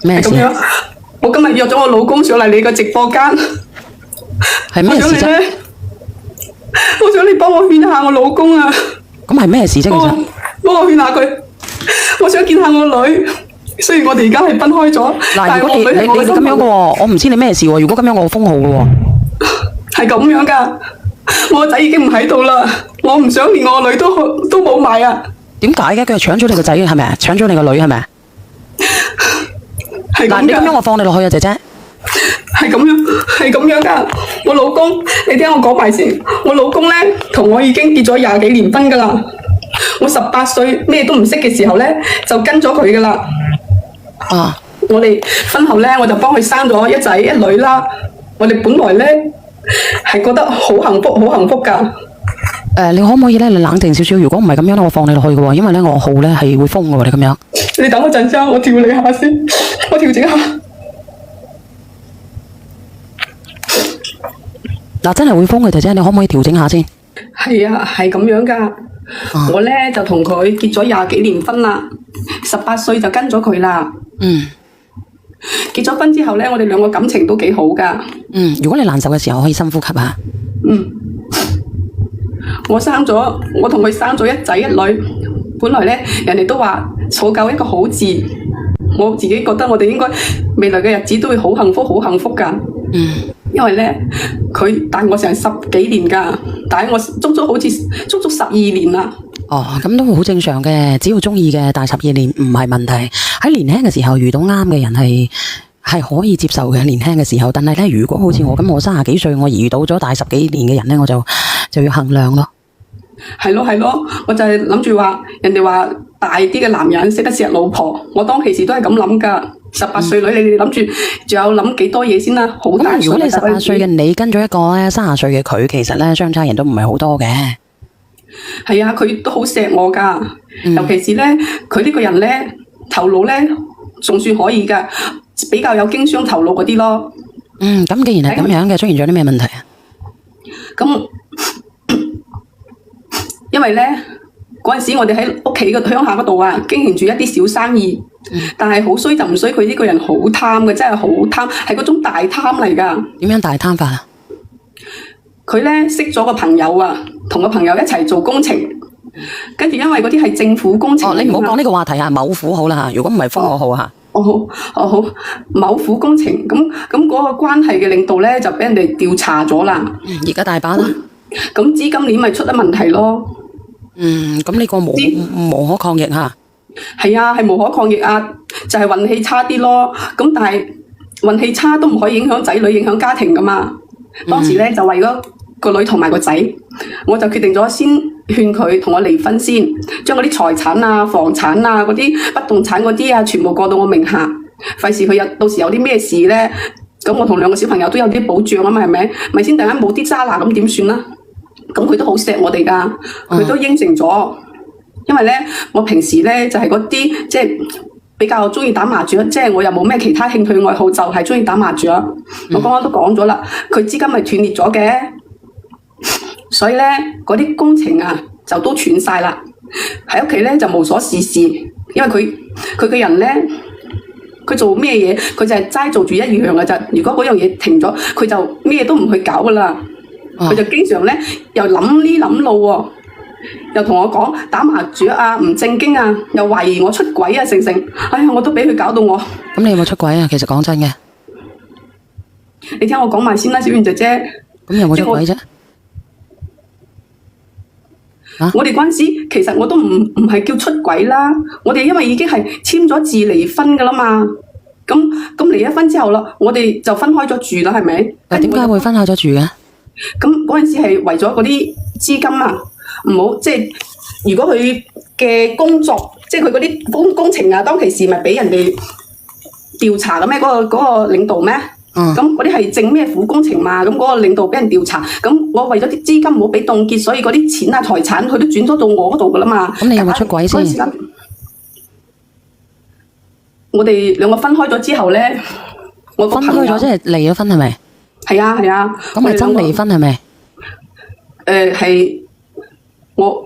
咩事？咁樣，我今日約咗我老公上嚟你個直播間，係咩事啫？我想你幫我勸下我老公啊！咁係咩事啫？其實幫我勸下佢，我想見下我女。雖然我哋而家係分開咗，嗱，如果你咁樣嘅喎，我唔知你咩事喎。如果咁樣，我封號嘅喎。係咁樣噶，我個仔已經唔喺度啦，我唔想連我個女都冇埋啊！點解嘅？佢係搶咗你個仔係咪？搶咗你個女係咪？係咁嗱，你咁樣我放你落去啊，姐姐。係咁樣噶。我老公，你聽我講埋先。我老公咧同我已經結咗20幾年婚噶啦。我18歲咩都唔識嘅時候咧，就跟咗佢噶啦。啊！我哋婚後咧，我就幫佢生咗一仔一女啦。我哋本來咧係覺得好幸福，好幸福噶。你可唔可以咧？你冷靜少少。如果唔係咁樣咧，我放你落去嘅喎，因為咧我號咧係會封嘅喎。你咁樣，你等我陣先，我調你下先，我調整下。嗱，真係會封嘅，姐姐，你可唔可以調整下先？係啊，係咁樣噶。我咧就同佢結咗20幾年婚啦，18歲就跟咗佢啦。嗯。結咗婚之後咧，我哋兩個感情都幾好噶。嗯，如果你難受嘅時候，可以深呼吸下。嗯。我同佢生咗一仔一女。本來咧，人哋都話湊夠一個好字，我自己覺得我哋應該未來嘅日子都會好幸福，好幸福噶。嗯。因為咧，佢帶我成10幾年噶，帶我足足12年啦。哦，咁都好正常嘅，只要中意嘅，大12年唔係問題。喺年輕嘅時候遇到啱嘅人係可以接受嘅，年輕嘅時候。但係咧，如果好似我咁，我30幾歲，我遇到咗大10幾年嘅人咧，我就要衡量咯。係咯，我就係諗住話，人哋話大啲嘅男人識得錫老婆，我當其時都係咁諗噶。18歲女，你哋諗住仲有諗幾多嘢先啦？好大。咁如果你18歲嘅你跟咗一個咧30歲嘅佢，其實咧相差人都唔係好多嘅。係啊，佢都好錫我噶，尤其是咧，佢呢個人咧頭腦咧仲算可以噶，比較有經商頭腦嗰啲咯。咁既然係咁樣嘅，出現咗啲咩問題啊？咁因為咧嗰陣時我哋喺屋企嘅鄉下嗰度啊，經營住一啲小生意，但係好衰就唔衰，佢呢個人好貪嘅，真係好貪，係嗰種大貪嚟噶。點樣大貪法啊？佢咧識咗個朋友啊，同個朋友一齊做工程，跟住因為嗰啲係政府工程。你唔好講呢個話題啊，某府好啦嚇，如果唔係封我號嚇。好，某府工程咁嗰個關係嘅領導咧就俾人哋調查咗啦。而家大把啦。咁資金鏈咪出咗問題咯。咁呢個無可抗逆嚇。係啊，係無可抗逆啊，就係運氣差啲咯。咁但係運氣差都唔可以影響仔女，影響家庭噶嘛。當時咧就為咗個女同埋個仔，我就決定咗先勸佢同我離婚先，將嗰啲財產啊、房產啊、嗰啲不動產嗰啲啊，全部過到我名下，費事佢到時有啲咩事咧，咁我同2個小朋友都有啲保障啊嘛，係咪？咪先突然間冇啲渣拿咁點算啦？咁佢都好錫我哋噶，佢都應承咗，因為咧我平時咧就係嗰啲即係比較中意打麻雀，即係我又冇咩其他興趣愛好，就係中意打麻雀。我剛剛都講咗啦，佢資金咪斷裂咗嘅，所以咧嗰啲工程啊就都斷晒啦。喺屋企咧就無所事事，因為佢個人咧，佢做咩嘢佢就係齋做住一樣嘅咋。如果嗰樣嘢停咗，佢就咩都唔去搞噶啦。佢就經常咧又諗呢諗路喎，又同我講打麻雀啊唔正經啊，又懷疑我出軌啊成。哎呀，我都俾佢搞到我。咁你有冇出軌啊？其實講真嘅，你聽我講埋先啦，小圓姐姐。咁有冇出軌啫？我哋嗰陣時其實我都唔係叫出軌啦，我哋因為已經係簽咗字離婚噶啦嘛。咁離咗婚之後啦，我哋就分開咗住啦，係咪？點解會分開咗住嘅？咁嗰陣時係為咗嗰啲資金啊，唔好即係如果佢嘅工作，即係佢嗰啲工程啊，當其時咪俾人哋調查嘅咩？嗰個領導咩？咁嗰啲係正咩府工程嘛？咁嗰個領導俾人調查，咁我為咗啲資金唔好俾凍結，所以嗰啲錢啊財產佢都轉咗到我嗰度噶啦嘛。咁你有冇出軌先？我哋2個分開咗之後咧，我分開咗即係離咗婚係咪？係啊。咁係真離婚係咪？係我。